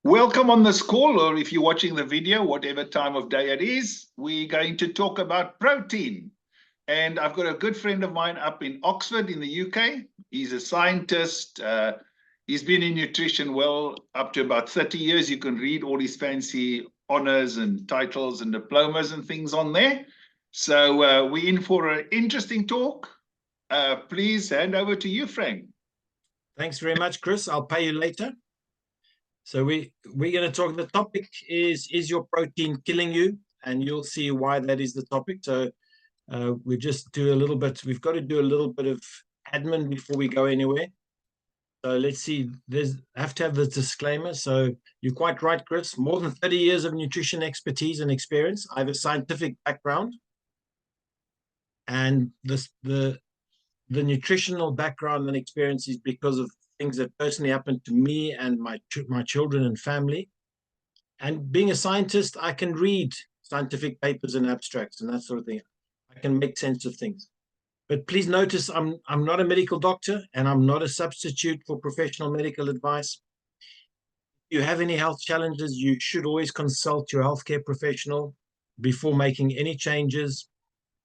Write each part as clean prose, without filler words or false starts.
Welcome on this call, or if you're watching the video, whatever time of day it is, we're going to talk about protein. And I've got a good friend of mine up in Oxford in the UK. He's a scientist. He's been in nutrition well up to about 30 years. You can read all his fancy honors and titles and diplomas and things on there. So we're in for an interesting talk. Please hand over to you, Frank. Thanks very much, Chris. I'll pay you later. So we're going to talk. The topic is your protein killing you? And you'll see why that is the topic. So we just do a little bit. We've got to do a little bit of admin before we go anywhere. So let's see. I have to have the disclaimer. So you're quite right, Chris. More than 30 years of nutrition expertise and experience. I have a scientific background, and the nutritional background and experience is because of things that personally happened to me and my children and family. And being a scientist, I can read scientific papers and abstracts and that sort of thing. I can make sense of things. But please notice I'm not a medical doctor, and I'm not a substitute for professional medical advice. If you have any health challenges, you should always consult your healthcare professional before making any changes.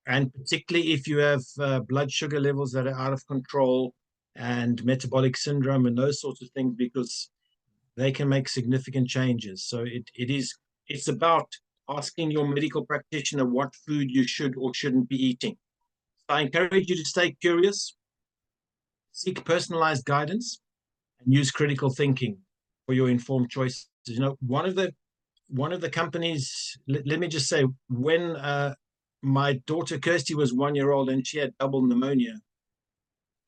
And particularly if you have blood sugar levels that are out of control and metabolic syndrome and those sorts of things, because they can make significant changes. So it's about asking your medical practitioner what food you should or shouldn't be eating. So I encourage you to stay curious, seek personalized guidance, and use critical thinking for your informed choices. You know, one of the companies, let me just say, when my daughter Kirsty was 1 year old and she had double pneumonia,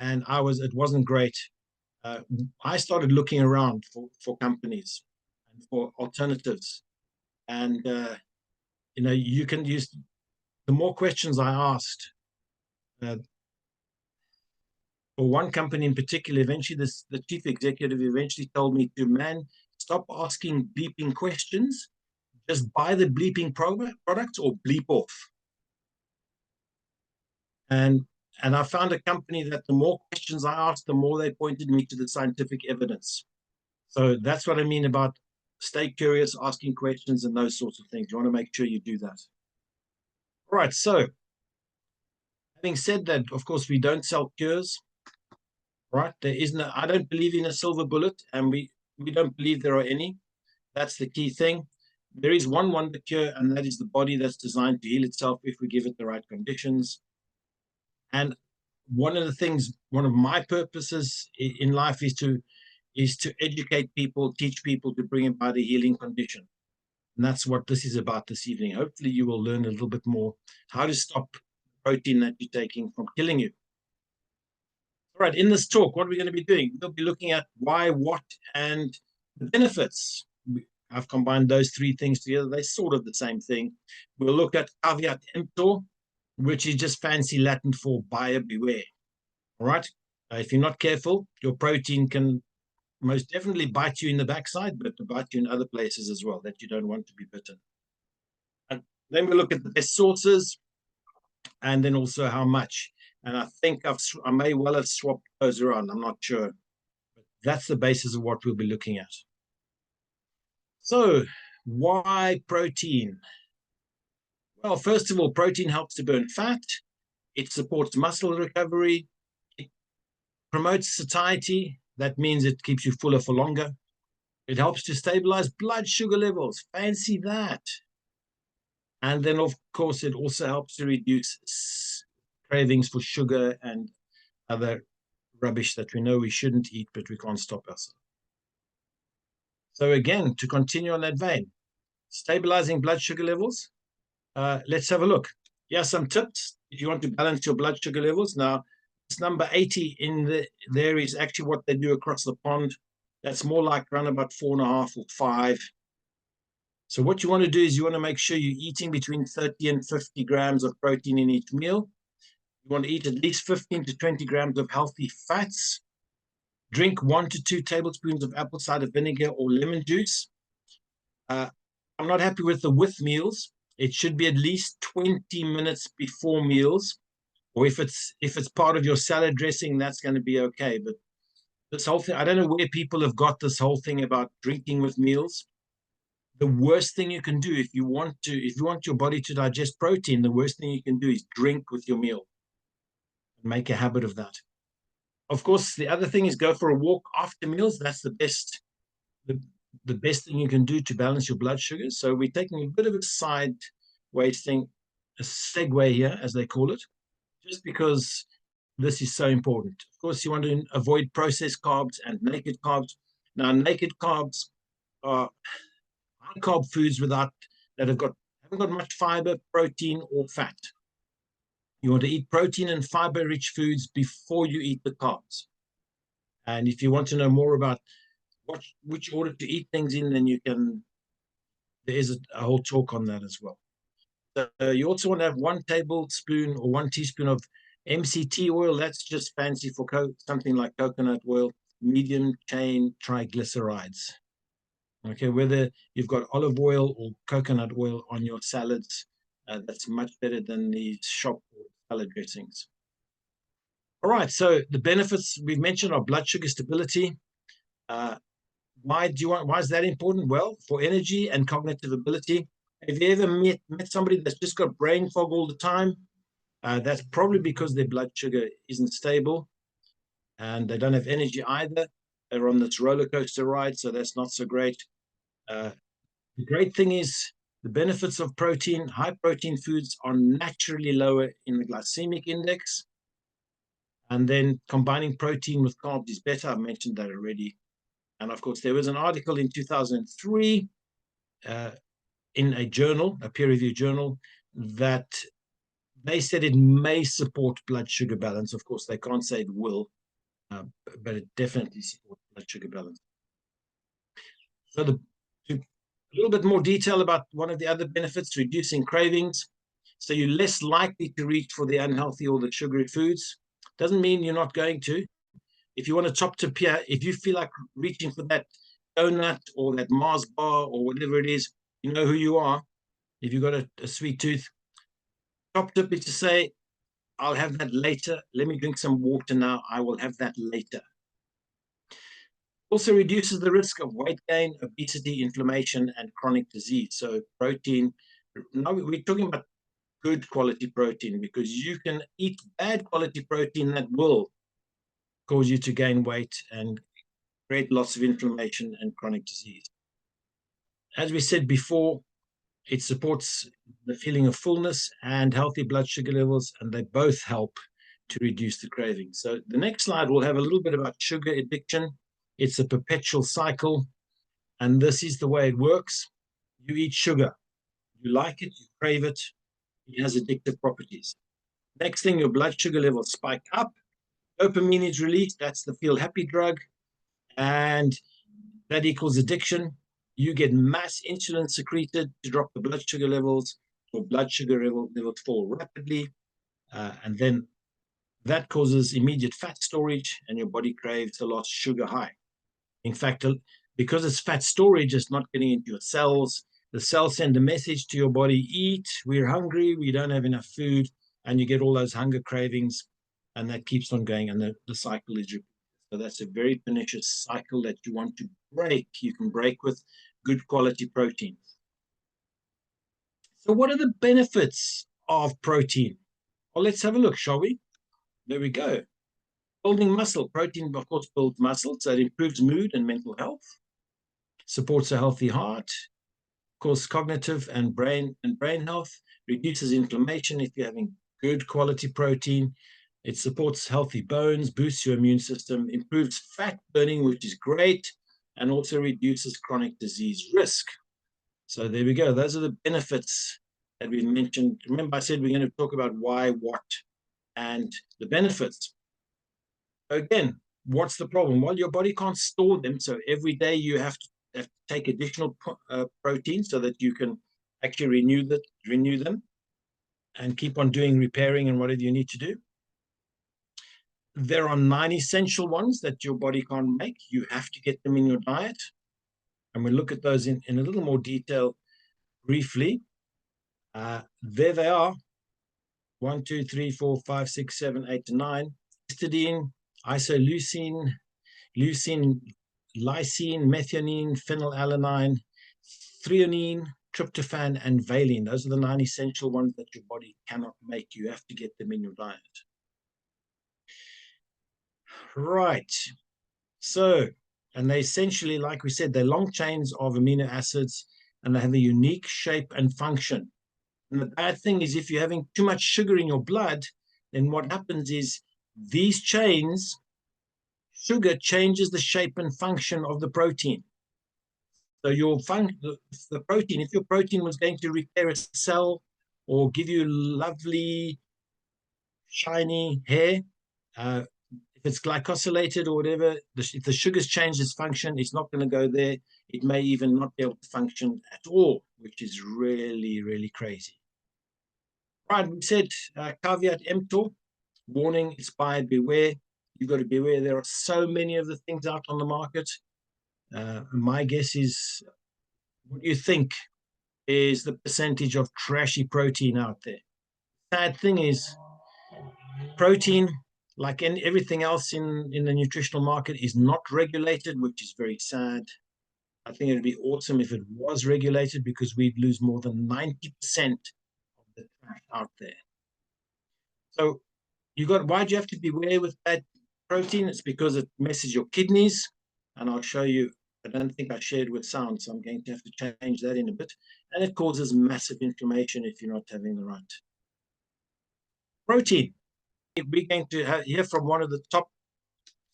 and it wasn't great. I started looking around for companies and for alternatives. And, you can use, the more questions I asked, for one company in particular, eventually the chief executive eventually told me to, stop asking bleeping questions, just buy the bleeping product or bleep off. And I found a company that the more questions I asked, the more they pointed me to the scientific evidence. So that's what I mean about stay curious, asking questions, and those sorts of things. You want to make sure you do that. All right. So having said that, of course, we don't sell cures, right? I don't believe in a silver bullet, and we don't believe there are any. That's the key thing. There is one wonder cure, and that is the body that's designed to heal itself if we give it the right conditions. And one of my purposes in life is to educate people, teach people to bring about a healing condition. And that's what this is about this evening. Hopefully you will learn a little bit more how to stop protein that you're taking from killing you. All right, in this talk, what are we going to be doing? We'll be looking at why, what, and the benefits. I've combined those three things together. They're sort of the same thing. We'll look at caveat emptor, which is just fancy Latin for buyer beware. All right. If you're not careful, your protein can most definitely bite you in the backside, but bite you in other places as well that you don't want to be bitten. And then we look at the best sources, and then also how much. And I think I may well have swapped those around. I'm not sure. But that's the basis of what we'll be looking at. So why protein? Well, first of all, protein helps to burn fat. It supports muscle recovery. It promotes satiety. That means it keeps you fuller for longer. It helps to stabilize blood sugar levels. Fancy that. And then, of course, it also helps to reduce cravings for sugar and other rubbish that we know we shouldn't eat, but we can't stop ourselves. So again, to continue on that vein, stabilizing blood sugar levels. Let's have a look. Here are some tips if you want to balance your blood sugar levels. Now, it's number 80 there is actually what they do across the pond. That's more like around about 4.5 or 5. So what you want to do is you want to make sure you're eating between 30 and 50 grams of protein in each meal. You want to eat at least 15 to 20 grams of healthy fats. Drink 1 to 2 tablespoons of apple cider vinegar or lemon juice. I'm not happy with meals. It should be at least 20 minutes before meals, or if it's part of your salad dressing, that's going to be okay. But this whole thing, I don't know where people have got this whole thing about drinking with meals. The worst thing you can do if you want your body to digest protein, the worst thing you can do is drink with your meal. Make a habit of that. Of course, the other thing is go for a walk after meals. That's the best thing you can do to balance your blood sugar. So we're taking a bit of a sideways thing, a segue here, as they call it, just because this is so important. Of course, you want to avoid processed carbs and naked carbs. Now, naked carbs are high carb foods that haven't got much fiber, protein, or fat. You want to eat protein and fiber-rich foods before you eat the carbs. And if you want to know more about which order to eat things in, then there is a whole talk on that as well. So you also want to have 1 tablespoon or 1 teaspoon of MCT oil. That's just fancy for something like coconut oil, medium chain triglycerides. Okay, whether you've got olive oil or coconut oil on your salads, that's much better than these shop salad dressings. All right, so the benefits we've mentioned are blood sugar stability. Why is that important? Well, for energy and cognitive ability. Have you ever met somebody that's just got brain fog all the time? That's probably because their blood sugar isn't stable and they don't have energy either. They're on this roller coaster ride, so that's not so great. The great thing is the benefits of protein. High protein foods are naturally lower in the glycemic index. And then combining protein with carbs is better. I mentioned that already. And of course, there was an article in 2003 in a journal, a peer-reviewed journal, that they said it may support blood sugar balance. Of course, they can't say it will, but it definitely supports blood sugar balance. So a little bit more detail about one of the other benefits, reducing cravings. So you're less likely to reach for the unhealthy or the sugary foods. Doesn't mean you're not going to. If you want to top tip here, if you feel like reaching for that donut or that Mars bar or whatever it is, you know who you are. If you've got a sweet tooth, top tip is to say, I'll have that later. Let me drink some water now. I will have that later. Also reduces the risk of weight gain, obesity, inflammation, and chronic disease. So protein, now we're talking about good quality protein, because you can eat bad quality protein that will cause you to gain weight and create lots of inflammation and chronic disease. As we said before, it supports the feeling of fullness and healthy blood sugar levels, and they both help to reduce the craving. So the next slide will have a little bit about sugar addiction. It's a perpetual cycle, and this is the way it works. You eat sugar, you like it, you crave it, it has addictive properties. Next thing, your blood sugar levels spike up, dopamine is released, that's the feel happy drug, and that equals addiction. You get mass insulin secreted to drop the blood sugar levels. Your blood sugar levels fall rapidly, and then that causes immediate fat storage, and your body craves a lot of sugar high. In fact, because it's fat storage, it's not getting into your cells. The cells send a message to your body: eat, we're hungry, we don't have enough food, and you get all those hunger cravings, and that keeps on going, and the cycle is repeated. So that's a very pernicious cycle that you want to break. You can break with good quality proteins. So what are the benefits of protein? Well, let's have a look, shall we? There we go. Building muscle. Protein, of course, builds muscle, so it improves mood and mental health, supports a healthy heart, of course, cognitive and brain health, reduces inflammation if you're having good quality protein. It supports healthy bones, boosts your immune system, improves fat burning, which is great, and also reduces chronic disease risk. So there we go. Those are the benefits that we mentioned. Remember, I said we're going to talk about why, what, and the benefits. Again, what's the problem? Well, your body can't store them. So every day you have to take additional protein so that you can actually renew them and keep on doing repairing and whatever you need to do. There are 9 essential ones that your body can't make. You have to get them in your diet. And we'll look at those in a little more detail briefly. There they are. 1, 2, 3, 4, 5, 6, 7, 8, 9. Histidine, isoleucine, leucine, lysine, methionine, phenylalanine, threonine, tryptophan, and valine. Those are the 9 essential ones that your body cannot make. You have to get them in your diet. Right. So, and they essentially, like we said, they're long chains of amino acids, and they have a unique shape and function. And the bad thing is, if you're having too much sugar in your blood, then what happens is these chains, sugar changes the shape and function of the protein. So the protein, if your protein was going to repair a cell or give you lovely, shiny hair, if it's glycosylated or whatever, if the sugars change its function, it's not going to go there. It may even not be able to function at all, which is really, really crazy. Right, we said caveat emptor, warning, it's buyer beware. You've got to beware. There are so many of the things out on the market. My guess is, what do you think is the percentage of trashy protein out there? Sad thing is, protein, like everything else in the nutritional market, is not regulated, which is very sad. I think it'd be awesome if it was regulated, because we'd lose more than 90% of the trash out there. So why do you have to beware with bad protein? It's because it messes your kidneys, and I'll show you. I don't think I shared with sound, so I'm going to have to change that in a bit. And it causes massive inflammation if you're not having the right protein. We're going to hear from one of the top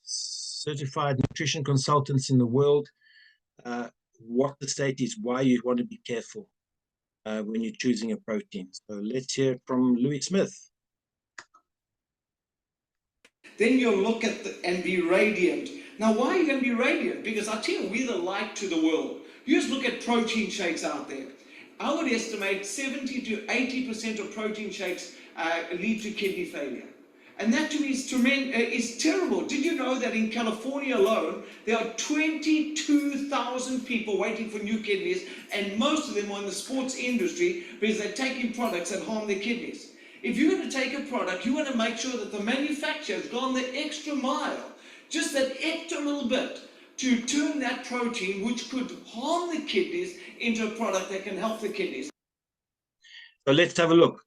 certified nutrition consultants in the world, what the state is, why you want to be careful when you're choosing a protein. So let's hear from Louis Smith. Then you'll look at and be radiant. Now, why are you going to be radiant? Because I tell you, we're the light to the world. You just look at protein shakes out there. I would estimate 70 to 80% of protein shakes lead to kidney failure. And that to me is terrible. Did you know that in California alone, there are 22,000 people waiting for new kidneys, and most of them are in the sports industry because they're taking products that harm their kidneys. If you're going to take a product, you want to make sure that the manufacturer has gone the extra mile, just that extra little bit, to turn that protein, which could harm the kidneys, into a product that can help the kidneys. So let's have a look.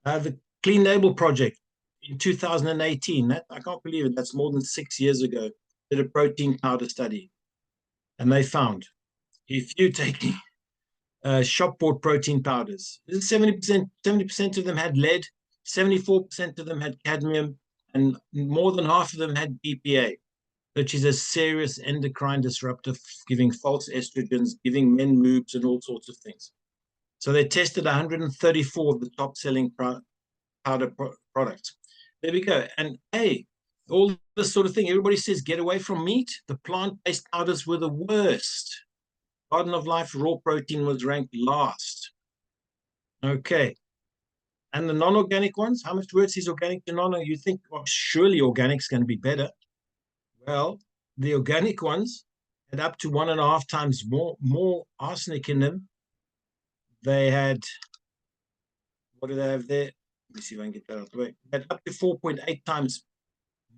The Clean Label Project in 2018, I can't believe it, that's more than 6 years ago, did a protein powder study. And they found, if you're taking shop bought protein powders, 70% of them had lead, 74% of them had cadmium, and more than half of them had BPA, which is a serious endocrine disruptor, giving false estrogens, giving men moobs, and all sorts of things. So they tested 134 of the top selling powder products. There we go. And hey, all this sort of thing, everybody says get away from meat. The plant-based powders were the worst. Garden of Life raw protein was ranked last. Okay. And the non-organic ones, how much worse is organic to non? You think, well, surely organic's going to be better. Well, the organic ones had up to 1.5 times more arsenic in them. They had, what do they have there? Let me see if I can get that out of the way. They had up to 4.8 times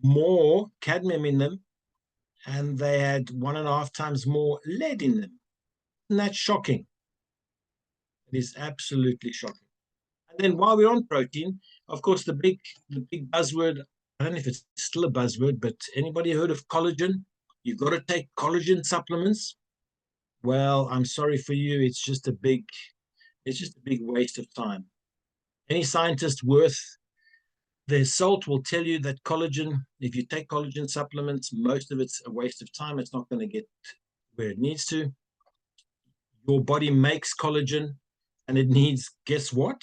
more cadmium in them, and they had 1.5 times more lead in them. Isn't that shocking? It is absolutely shocking. And then while we're on protein, of course, the big buzzword, I don't know if it's still a buzzword, but anybody heard of collagen? You've got to take collagen supplements. Well, I'm sorry for you. It's just a big waste of time. Any scientist worth their salt will tell you that collagen, if you take collagen supplements, most of it's a waste of time. It's not going to get where it needs to. Your body makes collagen, and it needs, guess what?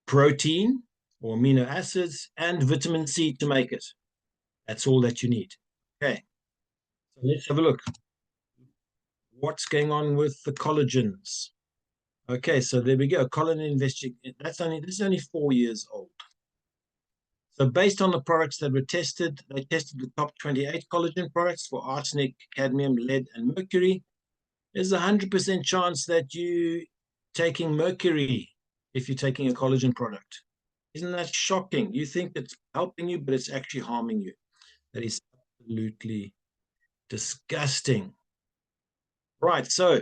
Protein or amino acids and vitamin C to make it. That's all that you need. Okay, so let's have a look. What's going on with the collagens? Okay, so there we go. Collagen investigation. This is only 4 years old. So based on the products that were tested, they tested the top 28 collagen products for arsenic, cadmium, lead, and mercury. There's a 100% chance that you're taking mercury if you're taking a collagen product. Isn't that shocking? You think it's helping you, but it's actually harming you. That is absolutely Disgusting. Right, so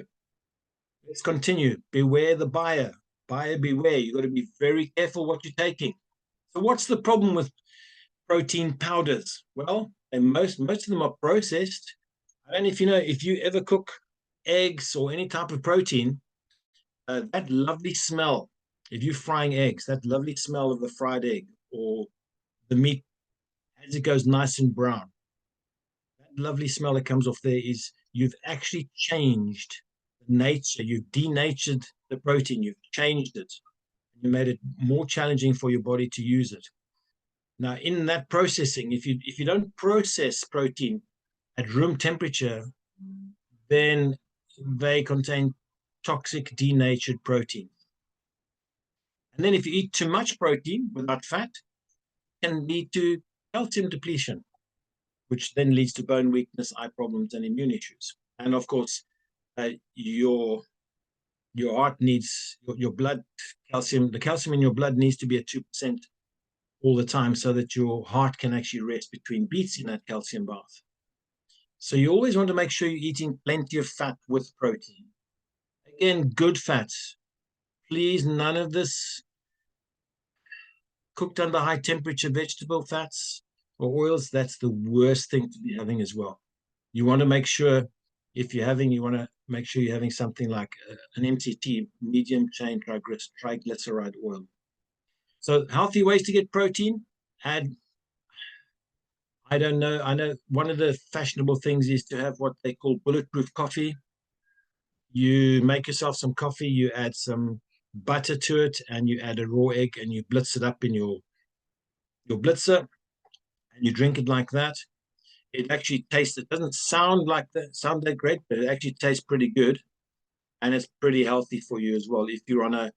let's continue. Beware the buyer. Buyer beware. You've got to be very careful what you're taking. So what's the problem with protein powders? Well, most of them are processed. I don't know if you know, if you ever cook eggs or any type of protein, that lovely smell, if you're frying eggs, that lovely smell of the fried egg or the meat as it goes nice and brown, that lovely smell that comes off there is you've actually changed the nature, you've denatured the protein, you've changed it, you made it more challenging for your body to use it. Now, in that processing, if you don't process protein at room temperature, then they contain toxic denatured protein. And then if you eat too much protein without fat, it can lead to calcium depletion, which then leads to bone weakness, eye problems, and immune issues. And of course, your heart needs your blood calcium. The calcium in your blood needs to be at 2% all the time so that your heart can actually rest between beats in that calcium bath. So you always want to make sure you're eating plenty of fat with protein. Again, good fats. Please, none of this cooked under high temperature vegetable fats or oils. That's the worst thing to be having as well. You want to make sure if you're having, you want to make sure you're having something like an MCT, medium chain triglyceride oil. So healthy ways to get protein, add, I don't know, I know one of the fashionable things is to have what they call bulletproof coffee. You make yourself some coffee, you add some butter to it, and you add a raw egg, and you blitz it up in your blitzer, and you drink it like that. It actually tastes, it doesn't sound that great, but it actually tastes pretty good, and it's pretty healthy for you as well if you're on a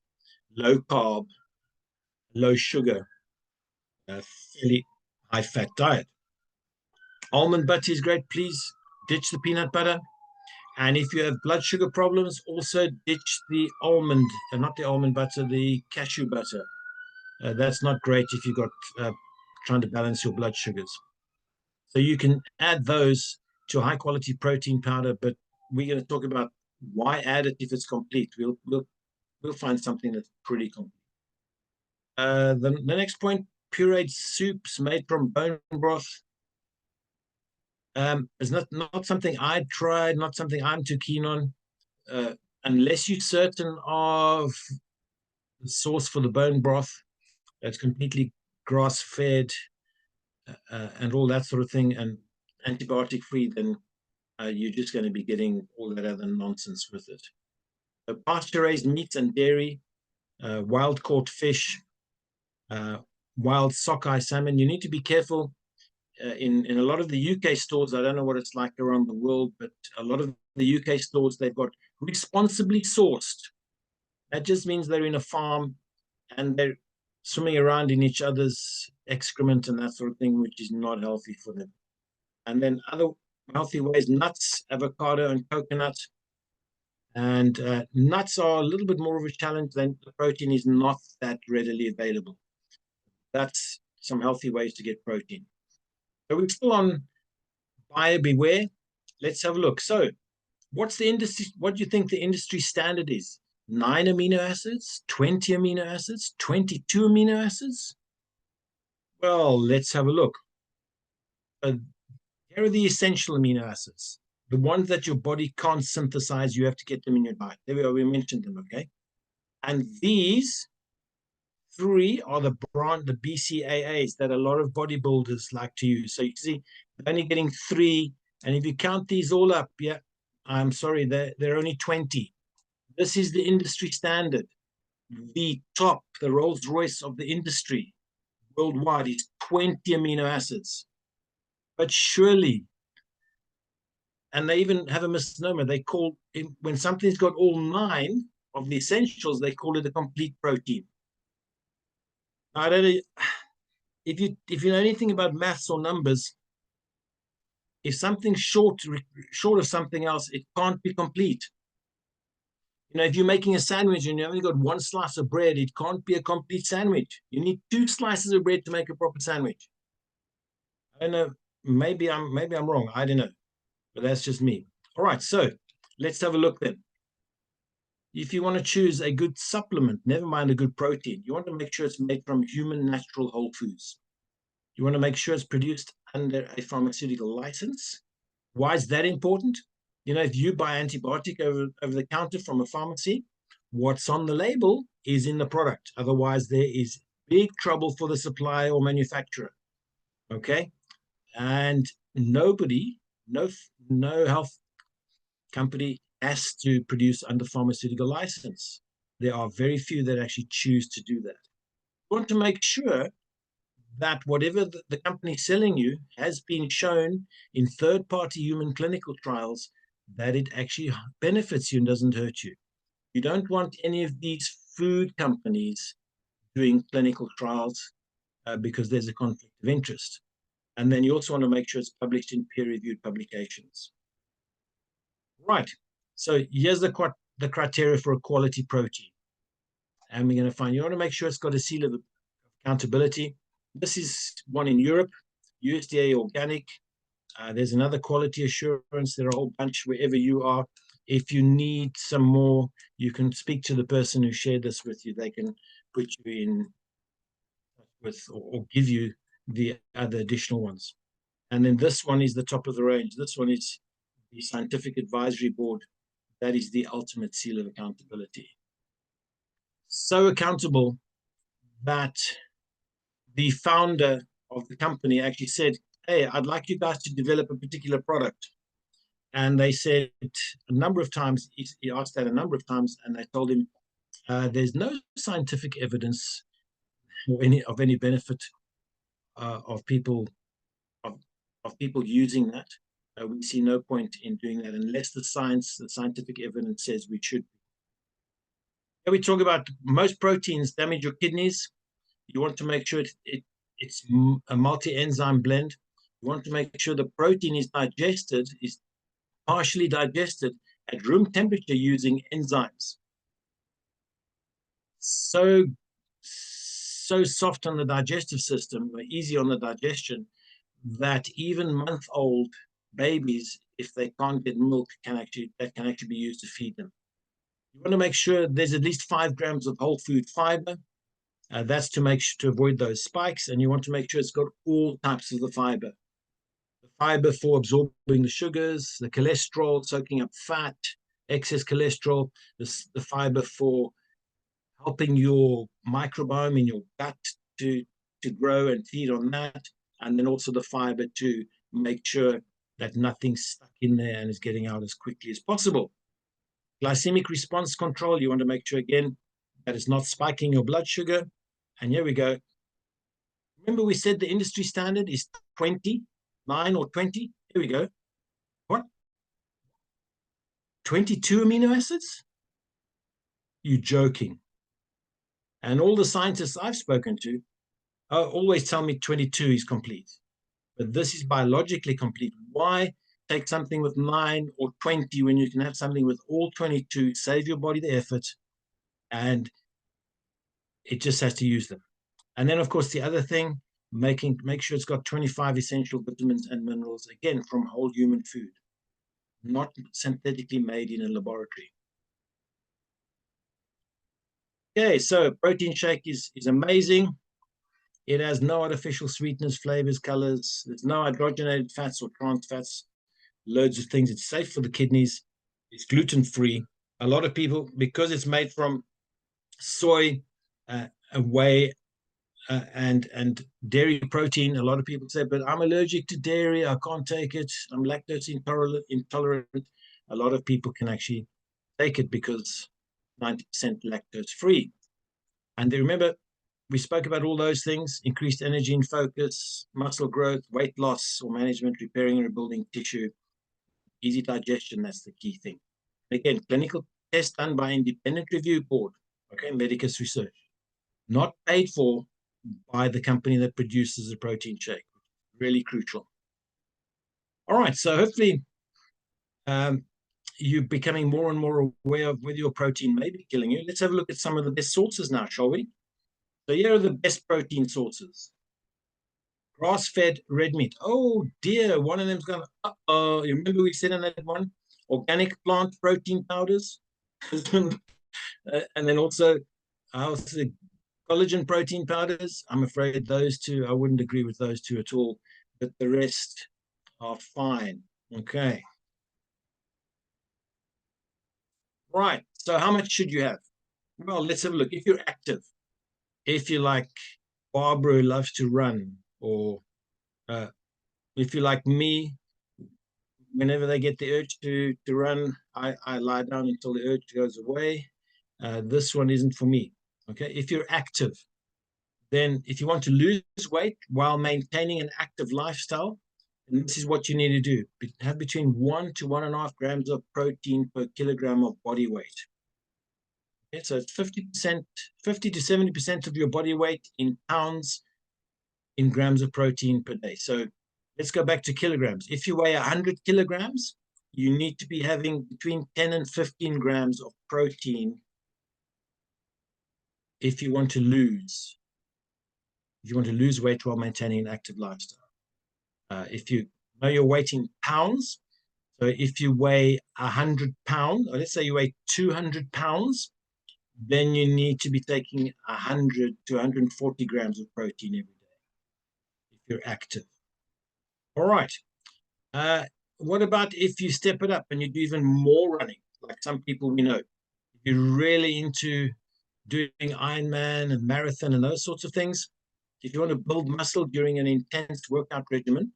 low carb, low sugar, fairly high fat diet. Almond butter is great. Please ditch the peanut butter. And if you have blood sugar problems, also ditch the almond, not the almond butter, the cashew butter. That's not great if you've got trying to balance your blood sugars. So you can add those to a high quality protein powder, but we're going to talk about why add it if it's complete. We'll find something that's pretty complete. The next point, pureed soups made from bone broth. It's not something I tried, not something I'm too keen on, unless you're certain of the source for the bone broth. It's completely grass-fed and all that sort of thing, and antibiotic-free. Then you're just going to be getting all that other nonsense with it. Pasture-raised meats and dairy, wild-caught fish, wild sockeye salmon. You need to be careful. In a lot of the UK stores, I don't know what it's like around the world, but a lot of the UK stores, they've got responsibly sourced. That just means they're in a farm and they're swimming around in each other's excrement and that sort of thing, which is not healthy for them. And then other healthy ways, nuts, avocado, and coconut. And nuts are a little bit more of a challenge. Then the protein is not that readily available. That's some healthy ways to get protein. So we're still on buyer beware. Let's have a look. So what's the industry? What do you think the industry standard is? 9 amino acids, 20 amino acids, 22 amino acids? Well, let's have a look. Here are the essential amino acids, the ones that your body can't synthesize. You have to get them in your diet. There we are. We mentioned them, okay? And these 3 are the BCAAs that a lot of bodybuilders like to use. So you see, they're only getting 3. And if you count these all up, yeah, I'm sorry, they're only 20. This is the industry standard. The top, the Rolls Royce of the industry worldwide is 20 amino acids. But surely, and they even have a misnomer, they call it, when something's got all 9 of the essentials, they call it a complete protein. I don't know if you know anything about maths or numbers. If something's short of something else, it can't be complete. You know, if you're making a sandwich and you only got 1 slice of bread, it can't be a complete sandwich. You need 2 slices of bread to make a proper sandwich. I don't know. Maybe I'm wrong. I don't know. but that's just me. All right, so let's have a look then. If you want to choose a good supplement, never mind a good protein, you want to make sure it's made from human natural whole foods. You want to make sure it's produced under a pharmaceutical license. Why is that important? You know, if you buy antibiotic over the counter from a pharmacy, what's on the label is in the product. Otherwise, there is big trouble for the supplier or manufacturer. Okay? And nobody, no health company has to produce under pharmaceutical license. There are very few that actually choose to do that. You want to make sure that whatever the company selling you has been shown in third-party human clinical trials that it actually benefits you and doesn't hurt you. You don't want any of these food companies doing clinical trials because there's a conflict of interest. And then you also want to make sure it's published in peer-reviewed publications. Right. So here's the criteria for a quality protein. And we're going to find, you want to make sure it's got a seal of accountability. This is one in Europe, USDA organic. There's another quality assurance. There are a whole bunch wherever you are. If you need some more, you can speak to the person who shared this with you. They can put you in with or give you the other additional ones. And then this one is the top of the range. This one is the Scientific Advisory Board. That is the ultimate seal of accountability. So accountable that the founder of the company actually said, hey, I'd like you guys to develop a particular product. And they said a number of times, he asked that a number of times, and they told him, there's no scientific evidence of any benefit of people using that. We see no point in doing that unless the scientific evidence says we should. Here we talk about most proteins damage your kidneys. You want to make sure it's a multi-enzyme blend. You want to make sure the protein is partially digested at room temperature using enzymes. So soft on the digestive system, easy on the digestion, that even month-old babies, if they can't get milk, that can actually be used to feed them. You want to make sure there's at least 5 grams of whole food fiber. That's to avoid those spikes, and you want to make sure it's got all types of the fiber. The fiber for absorbing the sugars, the cholesterol, soaking up fat, excess cholesterol, the fiber for helping your microbiome in your gut to grow and feed on that, and then also the fiber to make sure that nothing's stuck in there and is getting out as quickly as possible. Glycemic response control, you want to make sure, again, that it's not spiking your blood sugar. And here we go. Remember we said the industry standard is 9 or 20? Here we go. What? 22 amino acids? You're joking. And all the scientists I've spoken to always tell me 22 is complete. But this is biologically complete. Why take something with 9 or 20 when you can have something with all 22, save your body the effort, and it just has to use them. And then, of course, the other thing, make sure it's got 25 essential vitamins and minerals, again, from whole human food, not synthetically made in a laboratory. Okay, so protein shake is amazing. It has no artificial sweeteners, flavors, colors. There's no hydrogenated fats or trans fats, loads of things. It's safe for the kidneys. It's gluten-free. A lot of people, because it's made from soy, whey, and dairy protein, a lot of people say, but I'm allergic to dairy. I can't take it. I'm lactose intolerant. A lot of people can actually take it because 90% lactose free. And they remember, we spoke about all those things: increased energy and focus, muscle growth, weight loss or management, repairing and rebuilding tissue, easy digestion. That's the key thing. Again, clinical test done by independent review board, okay, Medicus Research, not paid for by the company that produces the protein shake. Really crucial. All right, so hopefully you're becoming more and more aware of whether your protein may be killing you. Let's have a look at some of the best sources now, shall we? So here are the best protein sources. Grass-fed red meat. Oh dear, one of them's gone. You remember we said on that one? Organic plant protein powders. And then also collagen protein powders. I'm afraid those two, I wouldn't agree with those two at all, but the rest are fine. Okay. Right. So how much should you have? Well, let's have a look. If you're active, if you like Barbara who loves to run, or if you like me, whenever they get the urge to run, I lie down until the urge goes away. This one isn't for me. Okay. If you're active, then if you want to lose weight while maintaining an active lifestyle, then this is what you need to do. Have between 1 to 1.5 grams of protein per kilogram of body weight. Okay, so it's 50%, 50 to 70% of your body weight in pounds in grams of protein per day. So let's go back to kilograms. If you weigh 100 kilograms, you need to be having between 10 and 15 grams of protein if you want to lose weight while maintaining an active lifestyle. If you know your weight in pounds, so if you weigh 100 pounds, or let's say you weigh 200 pounds, then you need to be taking 100 to 140 grams of protein every day if you're active. All right. What about if you step it up and you do even more running, like some people we know? If you're really into doing Ironman and marathon and those sorts of things, if you want to build muscle during an intense workout regimen,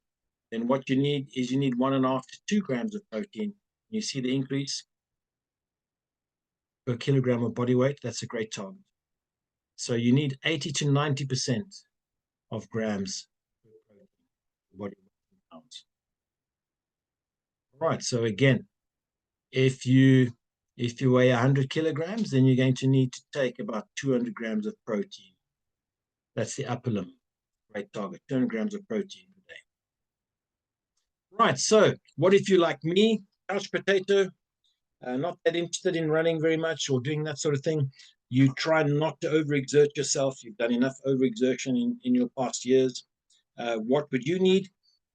then what you need is 1.5 to 2 grams of protein. You see the increase per kilogram of body weight. That's a great target. So you need 80 to 90% of grams per body weight in pounds. All right. So again, if you weigh 100 kilograms, then you're going to need to take about 200 grams of protein. That's the upper limit. Great target. 200 grams of protein per day. Right. So what if you, like me, couch potato, not that interested in running very much or doing that sort of thing? You try not to overexert yourself. You've done enough overexertion in your past years. What would you need?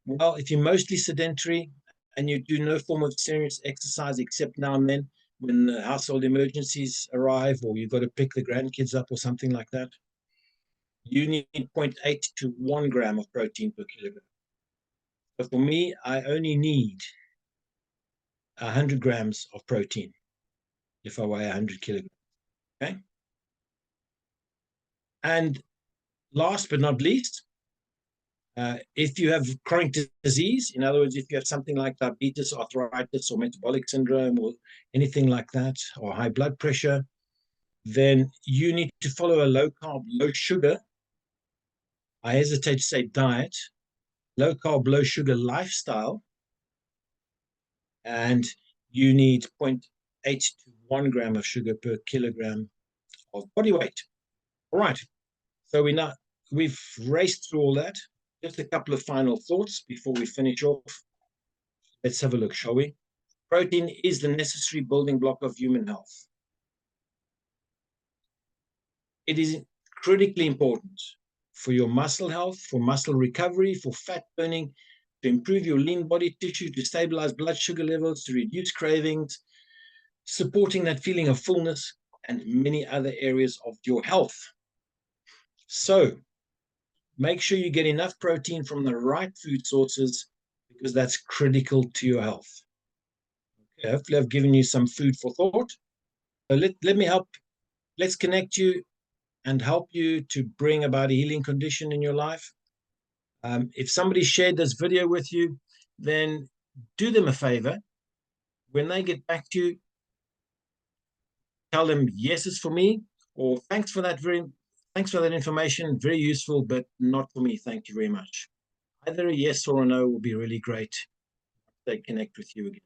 Well, if you're mostly sedentary and you do no form of serious exercise except now and then when the household emergencies arrive, or you've got to pick the grandkids up or something like that, you need 0.8 to 1 gram of protein per kilogram. But for me, I only need 100 grams of protein if I weigh 100 kilograms. Okay. And last but not least, if you have chronic disease, in other words, if you have something like diabetes, arthritis, or metabolic syndrome, or anything like that, or high blood pressure, then you need to follow a low carb, low sugar, I hesitate to say diet, low carb, low sugar lifestyle, and you need 0.8 to 1 gram of sugar per kilogram of body weight. All right. So we've raced through all that. Just a couple of final thoughts before we finish off. Let's have a look, shall we? Protein is the necessary building block of human health. It is critically important for your muscle health, for muscle recovery, for fat burning, to improve your lean body tissue, to stabilize blood sugar levels, to reduce cravings, supporting that feeling of fullness, and many other areas of your health. So make sure you get enough protein from the right food sources, because that's critical to your health. Okay, hopefully I've given you some food for thought. So let me help. Let's connect you and help you to bring about a healing condition in your life. If somebody shared this video with you, then do them a favor. When they get back to you, tell them, yes, it's for me, or thanks for that information, very useful, but not for me. Thank you very much. Either a yes or a no will be really great. They connect with you again.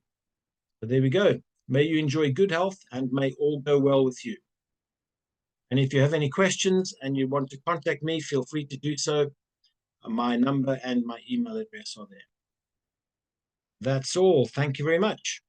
So there we go. May you enjoy good health, and may all go well with you. And if you have any questions and you want to contact me, feel free to do so. My number and my email address are there. That's all. Thank you very much.